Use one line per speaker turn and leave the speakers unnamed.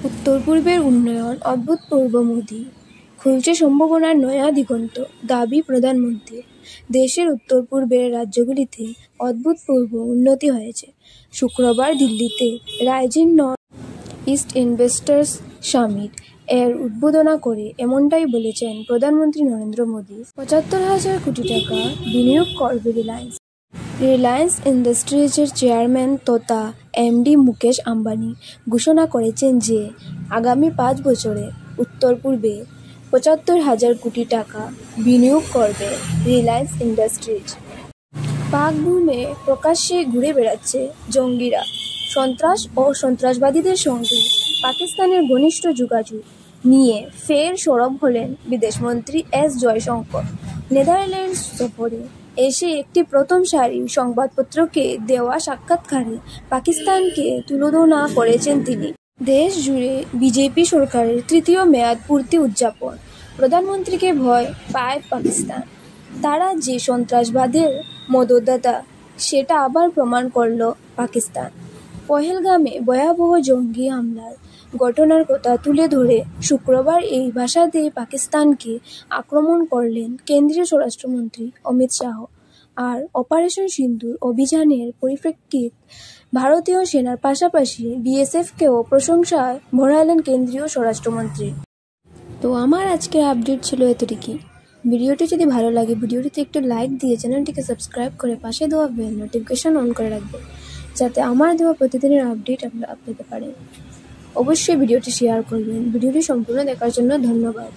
উত্তর পূর্বের উন্নয়ন অভূতপূর্ব মোদি, খুলছে সম্ভাবনার নয়া দিগন্ত, দাবি প্রধানমন্ত্রীর। দেশের উত্তর পূর্বের রাজ্যগুলিতে অভূতপূর্ব উন্নতি হয়েছে। শুক্রবার দিল্লিতে rising north east investors summit এর উদ্বোধন করে এমনটাই বলেছেন প্রধানমন্ত্রী নরেন্দ্র মোদি। ৭৫,০০০ কোটি টাকা বিনিয়োগ করবে রিলায়েন্স। রিলায়েন্স ইন্ডাস্ট্রিজের চেয়ারম্যান তথা এমডি মুকেশ আম্বানি ঘোষণা করেছেন যে আগামী ৫ বছরে উত্তর পূর্বে ৭৫,০০০ কোটি টাকা বিনিয়োগ করবে রিলায়েন্স ইন্ডাস্ট্রিজ। পাক ভূমে প্রকাশ্যে ঘুরে বেড়াচ্ছে জঙ্গিরা। সন্ত্রাস ও সন্ত্রাসবাদীদের সঙ্গে পাকিস্তানের ঘনিষ্ঠ যোগাযোগ নিয়ে ফের সরব হলেন বিদেশমন্ত্রী এস জয়শঙ্কর। নেদারল্যান্ডস সফরে এসে একটি প্রথম সারির সংবাদপত্রকে দেওয়া সাক্ষাৎকারে পাকিস্তানকে তুলোধনা করেছেন তিনি। দেশ জুড়ে বিজেপি সরকারের তৃতীয় মেয়াদ পূর্তি উদযাপন। প্রধানমন্ত্রীকে ভয় পায় পাকিস্তান। তারা যে সন্ত্রাসবাদের মদতদাতা সেটা আবার প্রমাণ করল পাকিস্তান। পহেলগামে ভয়াবহ জঙ্গি হামলার ঘটনার কথা তুলে ধরে শুক্রবার এই ভাষাতেই পাকিস্তানকে আক্রমণ করলেন কেন্দ্রীয় স্বরাষ্ট্রমন্ত্রী অমিত শাহ। আর অপারেশন সিন্দুর অভিযানের পরিপ্রেক্ষিতে ভারতীয় সেনার পাশাপাশি বিএসএফকেও প্রশংসায় ভরালেন কেন্দ্রীয় স্বরাষ্ট্রমন্ত্রী। তো আমার আজকের আপডেট ছিল এতটুকুই। ভিডিওটি যদি ভালো লাগে ভিডিওটিতে একটু লাইক দিয়ে চ্যানেলটিকে সাবস্ক্রাইব করে পাশে দেওয়া বেল নোটিফিকেশন অন করে রাখবেন, যাতে আমার দেওয়া প্রতিদিনের আপডেট আপনারা পেতে পারেন। অবশ্যই ভিডিওটি শেয়ার করবেন। ভিডিওটি সম্পূর্ণ দেখার জন্য ধন্যবাদ।